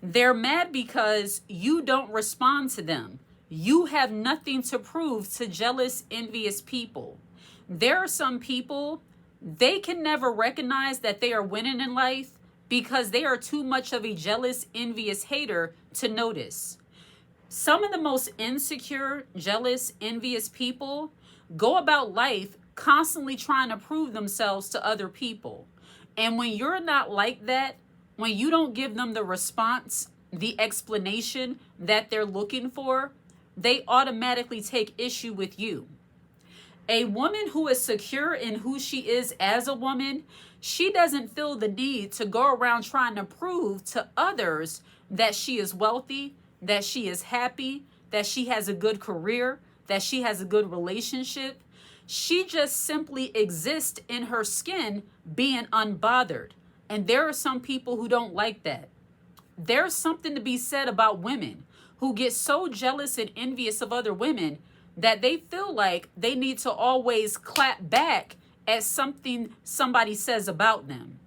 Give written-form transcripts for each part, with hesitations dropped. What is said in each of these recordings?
They're mad because you don't respond to them. You have nothing to prove to jealous, envious people. There are some people, they can never recognize that they are winning in life because they are too much of a jealous, envious hater to notice. Some of the most insecure, jealous, envious people go about life constantly trying to prove themselves to other people. And when you're not like that, when you don't give them the response, the explanation that they're looking for, they automatically take issue with you. A woman who is secure in who she is as a woman, she doesn't feel the need to go around trying to prove to others that she is wealthy, that she is happy, that she has a good career, that she has a good relationship. She just simply exists in her skin being unbothered. And there are some people who don't like that. There's something to be said about women who get so jealous and envious of other women that they feel like they need to always clap back at something somebody says about them.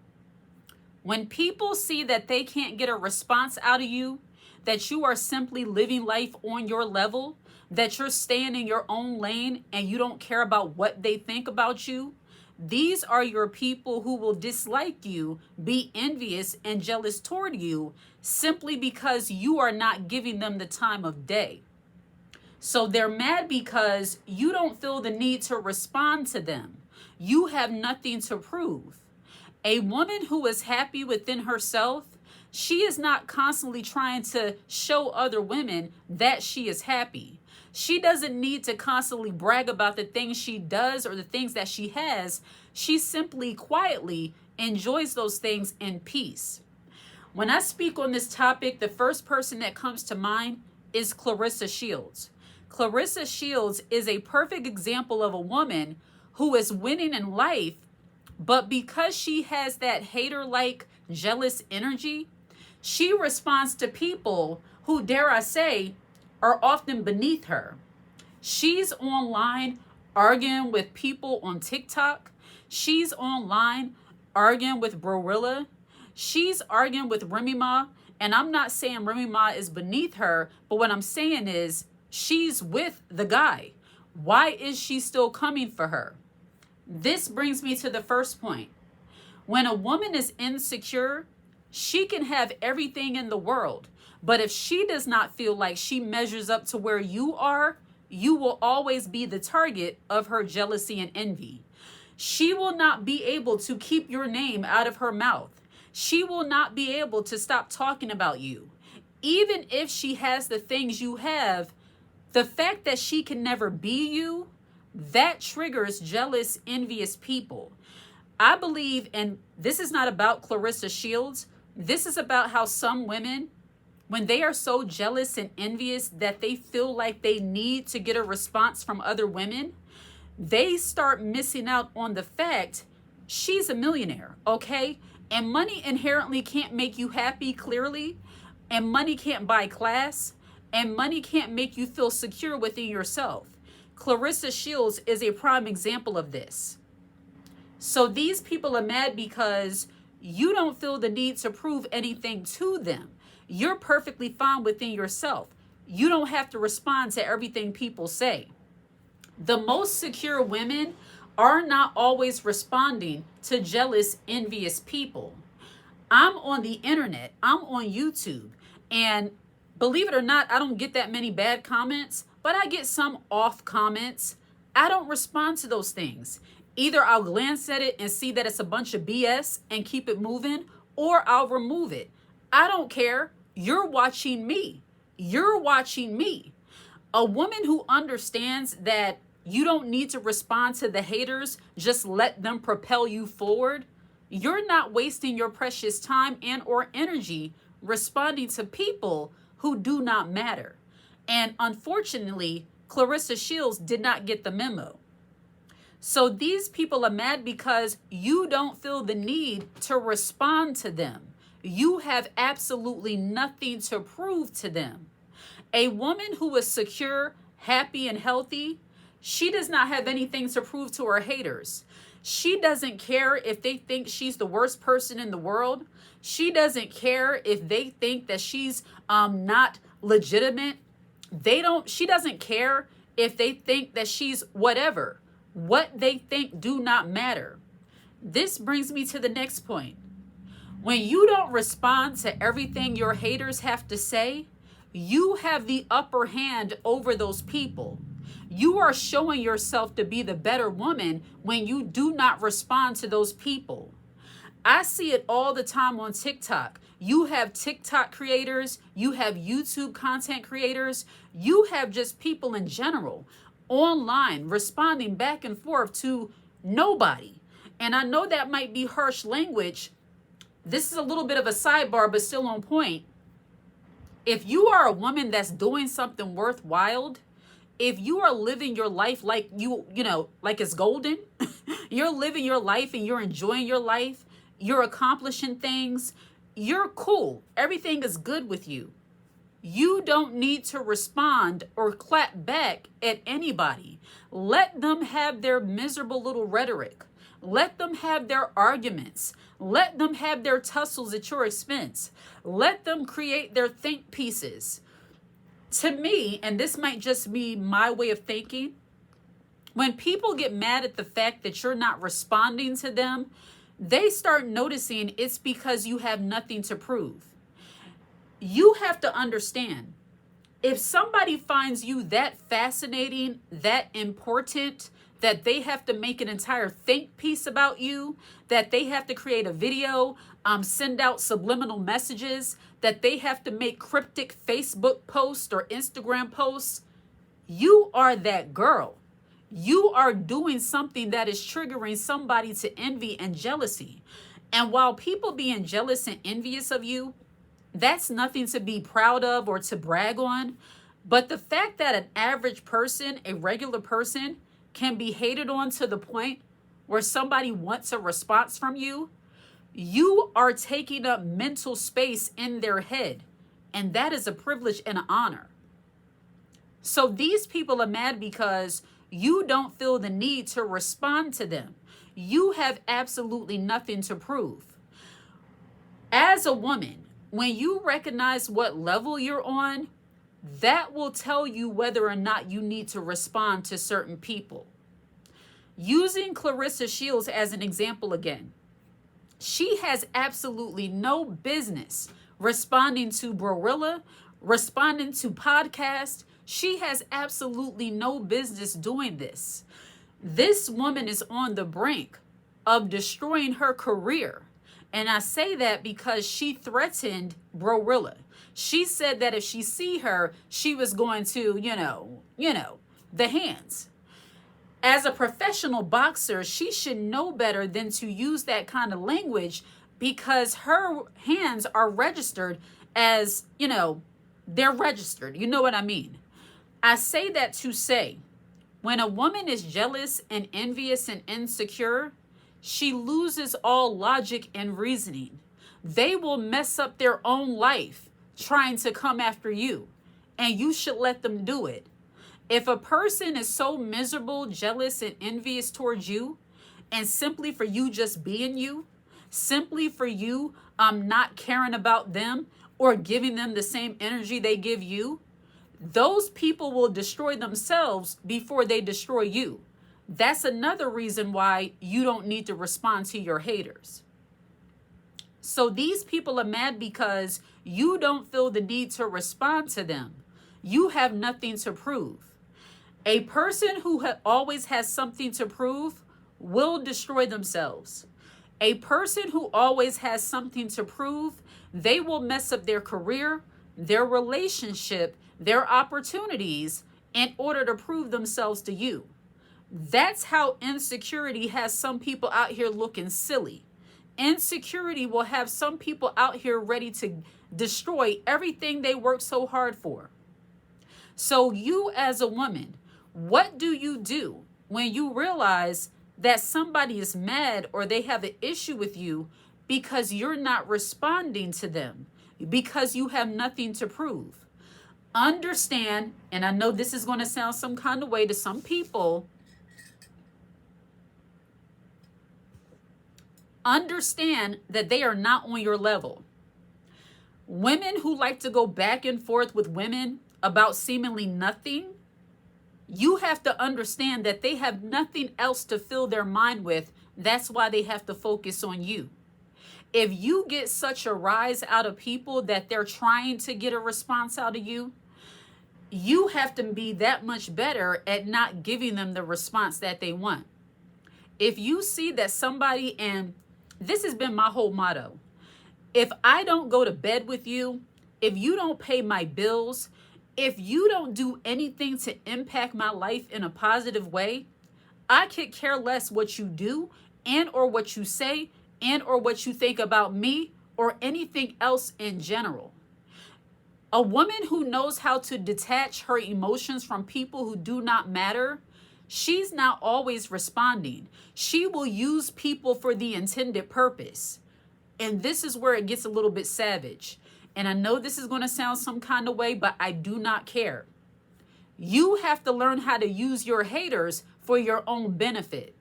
When people see that they can't get a response out of you, that you are simply living life on your level, that you're staying in your own lane and you don't care about what they think about you, these are your people who will dislike you, be envious and jealous toward you simply because you are not giving them the time of day. So they're mad because you don't feel the need to respond to them. You have nothing to prove. A woman who is happy within herself, she is not constantly trying to show other women that she is happy. She doesn't need to constantly brag about the things she does or the things that she has. She simply quietly enjoys those things in peace. When I speak on this topic, the first person that comes to mind is Clarissa Shields. Clarissa Shields is a perfect example of a woman who is winning in life, but because she has that hater-like jealous energy, she responds to people who, dare I say, are often beneath her. She's online arguing with people on TikTok. She's online arguing with Barilla. She's arguing with Remy Ma. And I'm not saying Remy Ma is beneath her, but what I'm saying is she's with the guy. Why is she still coming for her? This brings me to the first point. When a woman is insecure, she can have everything in the world. But if she does not feel like she measures up to where you are, you will always be the target of her jealousy and envy. She will not be able to keep your name out of her mouth. She will not be able to stop talking about you. Even if she has the things you have, the fact that she can never be you, that triggers jealous, envious people. I believe, and this is not about Clarissa Shields, this is about how some women, when they are so jealous and envious that they feel like they need to get a response from other women, they start missing out on the fact she's a millionaire, okay? And money inherently can't make you happy, clearly, and money can't buy class, and money can't make you feel secure within yourself. Clarissa Shields is a prime example of this. So these people are mad because you don't feel the need to prove anything to them. You're perfectly fine within yourself. You don't have to respond to everything people say. The most secure women are not always responding to jealous, envious people. I'm on the internet, I'm on YouTube, and believe it or not, I don't get that many bad comments, but I get some off comments. I don't respond to those things. Either I'll glance at it and see that it's a bunch of BS and keep it moving, or I'll remove it. I don't care. You're watching me. You're watching me. A woman who understands that you don't need to respond to the haters, just let them propel you forward. You're not wasting your precious time and or energy responding to people who do not matter. And unfortunately, Clarissa Shields did not get the memo. So these people are mad because you don't feel the need to respond to them. You have absolutely nothing to prove to them. A woman who is secure, happy, and healthy, she does not have anything to prove to her haters. She doesn't care if they think she's the worst person in the world. She doesn't care if they think that she's not legitimate. She doesn't care if they think that she's whatever. What they think do not matter. This brings me to the next point. When you don't respond to everything your haters have to say, you have the upper hand over those people. You are showing yourself to be the better woman when you do not respond to those people. I see it all the time on TikTok. You have TikTok creators, you have YouTube content creators, you have just people in general online responding back and forth to nobody. And I know that might be harsh language. This is a little bit of a sidebar, but still on point. If you are a woman that's doing something worthwhile, if you are living your life like like it's golden, you're living your life and you're enjoying your life, you're accomplishing things, you're cool, everything is good with you. You don't need to respond or clap back at anybody. Let them have their miserable little rhetoric. Let them have their arguments. Let them have their tussles at your expense. Let them create their think pieces. To me, and this might just be my way of thinking, when people get mad at the fact that you're not responding to them, they start noticing it's because you have nothing to prove. You have to understand, if somebody finds you that fascinating, that important, that they have to make an entire think piece about you, that they have to create a video, send out subliminal messages, that they have to make cryptic Facebook posts or Instagram posts, you are that girl. You are doing something that is triggering somebody to envy and jealousy. And while people being jealous and envious of you, that's nothing to be proud of or to brag on. But the fact that an average person, a regular person, can be hated on to the point where somebody wants a response from you, you are taking up mental space in their head. And that is a privilege and an honor. So these people are mad because you don't feel the need to respond to them. You have absolutely nothing to prove. As a woman, when you recognize what level you're on, that will tell you whether or not you need to respond to certain people. Using Clarissa Shields as an example again, she has absolutely no business responding to Barilla, responding to podcasts. She has absolutely no business doing this. This woman is on the brink of destroying her career. And I say that because she threatened Barilla. She said that if she see her, she was going to, the hands. As a professional boxer, she should know better than to use that kind of language because her hands are registered as, they're registered. You know what I mean? I say that to say, when a woman is jealous and envious and insecure, she loses all logic and reasoning. They will mess up their own life trying to come after you, and you should let them do it. If a person is so miserable, jealous, and envious towards you, and simply for you just being you, simply for you not caring about them or giving them the same energy they give you, those people will destroy themselves before they destroy you. That's another reason why you don't need to respond to your haters. So these people are mad because you don't feel the need to respond to them. You have nothing to prove. A person who always has something to prove will destroy themselves. A person who always has something to prove, they will mess up their career, their relationship, their opportunities in order to prove themselves to you. That's how insecurity has some people out here looking silly. Insecurity will have some people out here ready to destroy everything they work so hard for. So you as a woman, what do you do when you realize that somebody is mad or they have an issue with you because you're not responding to them, because you have nothing to prove? Understand, and I know this is going to sound some kind of way to some people, Understand that they are not on your level. Women who like to go back and forth with women about seemingly nothing, you have to understand that they have nothing else to fill their mind with. That's why they have to focus on you. If you get such a rise out of people that they're trying to get a response out of you, you have to be that much better at not giving them the response that they want. If you see that somebody, and this has been my whole motto, if I don't go to bed with you, if you don't pay my bills, if you don't do anything to impact my life in a positive way, I could care less what you do and or what you say and or what you think about me or anything else in general. A woman who knows how to detach her emotions from people who do not matter, she's not always responding. She will use people for the intended purpose. And this is where it gets a little bit savage. And I know this is going to sound some kind of way, but I do not care. You have to learn how to use your haters for your own benefit.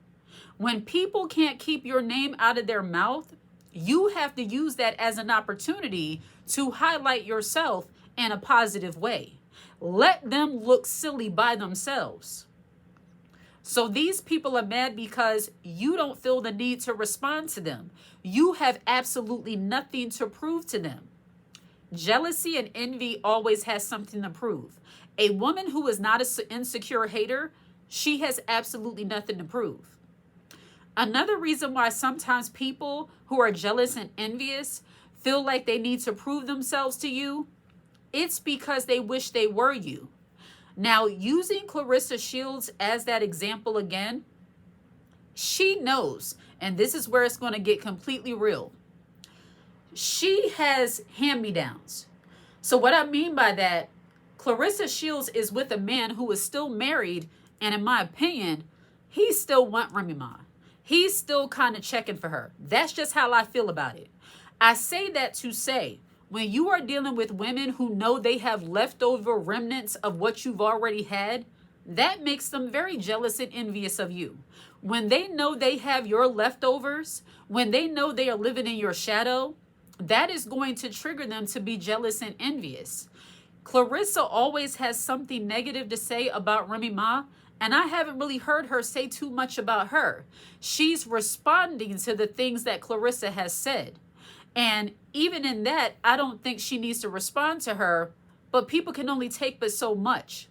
When people can't keep your name out of their mouth, you have to use that as an opportunity to highlight yourself in a positive way. Let them look silly by themselves. So these people are mad because you don't feel the need to respond to them. You have absolutely nothing to prove to them. Jealousy and envy always has something to prove. A woman who is not an insecure hater, she has absolutely nothing to prove. Another reason why sometimes people who are jealous and envious feel like they need to prove themselves to you, it's because they wish they were you. Now, using Clarissa Shields as that example again, she knows, and this is where it's going to get completely real. She has hand-me-downs. So what I mean by that, Clarissa Shields is with a man who is still married, and in my opinion, he still want Remy Ma. He's still kind of checking for her. That's just how I feel about it. I say that to say, when you are dealing with women who know they have leftover remnants of what you've already had, that makes them very jealous and envious of you. When they know they have your leftovers, when they know they are living in your shadow, that is going to trigger them to be jealous and envious. Clarissa always has something negative to say about Remy Ma, and I haven't really heard her say too much about her. She's responding to the things that Clarissa has said. And even in that, I don't think she needs to respond to her, but people can only take but so much.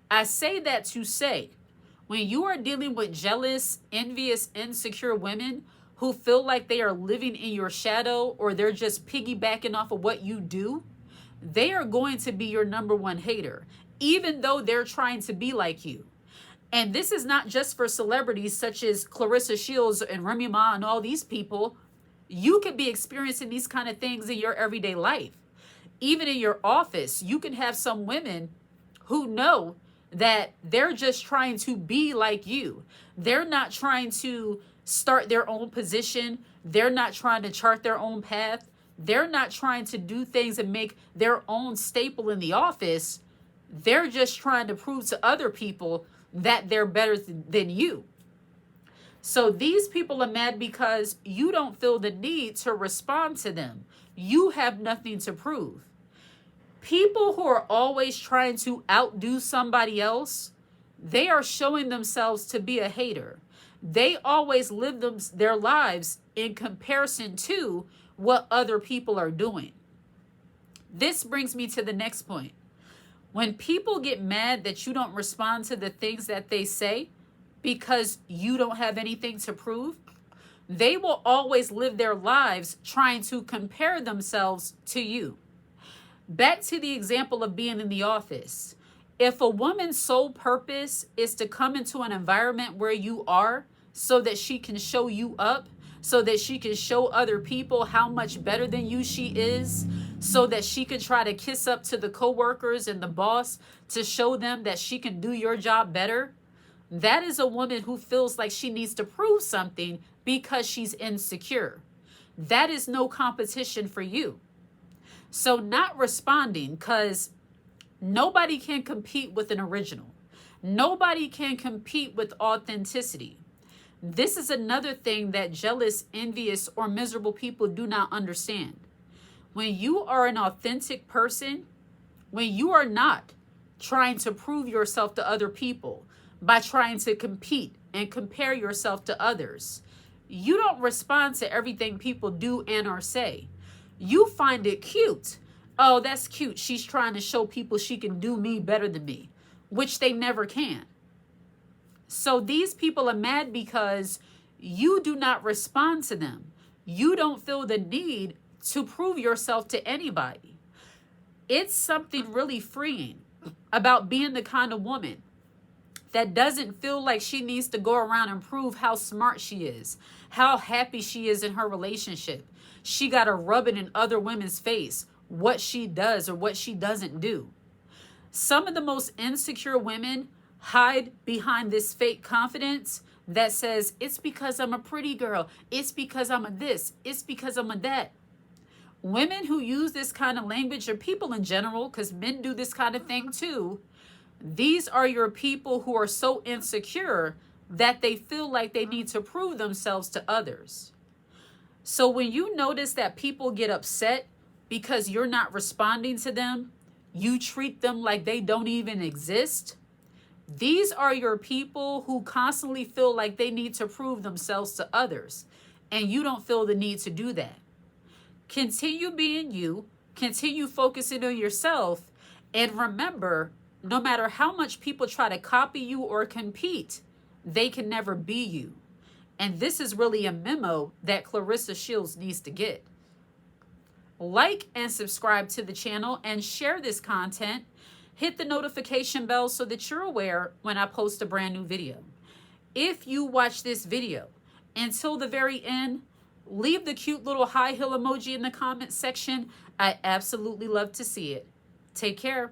I say that to say, when you are dealing with jealous, envious, insecure women who feel like they are living in your shadow or they're just piggybacking off of what you do, they are going to be your number one hater, even though they're trying to be like you. And this is not just for celebrities such as Clarissa Shields and Remy Ma and all these people. You could be experiencing these kind of things in your everyday life. Even in your office, you can have some women who know that they're just trying to be like you. They're not trying to start their own position. They're not trying to chart their own path. They're not trying to do things and make their own staple in the office. They're just trying to prove to other people that they're better than you. So these people are mad because you don't feel the need to respond to them. You have nothing to prove. People who are always trying to outdo somebody else, they are showing themselves to be a hater. They always live their lives in comparison to what other people are doing. This brings me to the next point. When people get mad that you don't respond to the things that they say because you don't have anything to prove, they will always live their lives trying to compare themselves to you. Back to the example of being in the office. If a woman's sole purpose is to come into an environment where you are so that she can show you up, so that she can show other people how much better than you she is, so that she can try to kiss up to the coworkers and the boss to show them that she can do your job better, that is a woman who feels like she needs to prove something because she's insecure. That is no competition for you. So not responding, because nobody can compete with an original. Nobody can compete with authenticity. This is another thing that jealous, envious, or miserable people do not understand. When you are an authentic person, when you are not trying to prove yourself to other people by trying to compete and compare yourself to others, you don't respond to everything people do and or say. You find it cute. Oh, that's cute. She's trying to show people she can do me better than me, which they never can. So these people are mad because you do not respond to them. You don't feel the need to prove yourself to anybody. It's something really freeing about being the kind of woman that doesn't feel like she needs to go around and prove how smart she is, how happy she is in her relationship. She got to rub it in other women's face, what she does or what she doesn't do. Some of the most insecure women hide behind this fake confidence that says, it's because I'm a pretty girl. It's because I'm a this. It's because I'm a that. Women who use this kind of language, or people in general, because men do this kind of thing too, these are your people who are so insecure that they feel like they need to prove themselves to others. So when you notice that people get upset because you're not responding to them, you treat them like they don't even exist. These are your people who constantly feel like they need to prove themselves to others, and you don't feel the need to do that. Continue being you, continue focusing on yourself, and remember, no matter how much people try to copy you or compete, they can never be you. And this is really a memo that Clarissa Shields needs to get. Like and subscribe to the channel and share this content. Hit the notification bell so that you're aware when I post a brand new video. If you watch this video until the very end, leave the cute little high heel emoji in the comment section. I absolutely love to see it. Take care.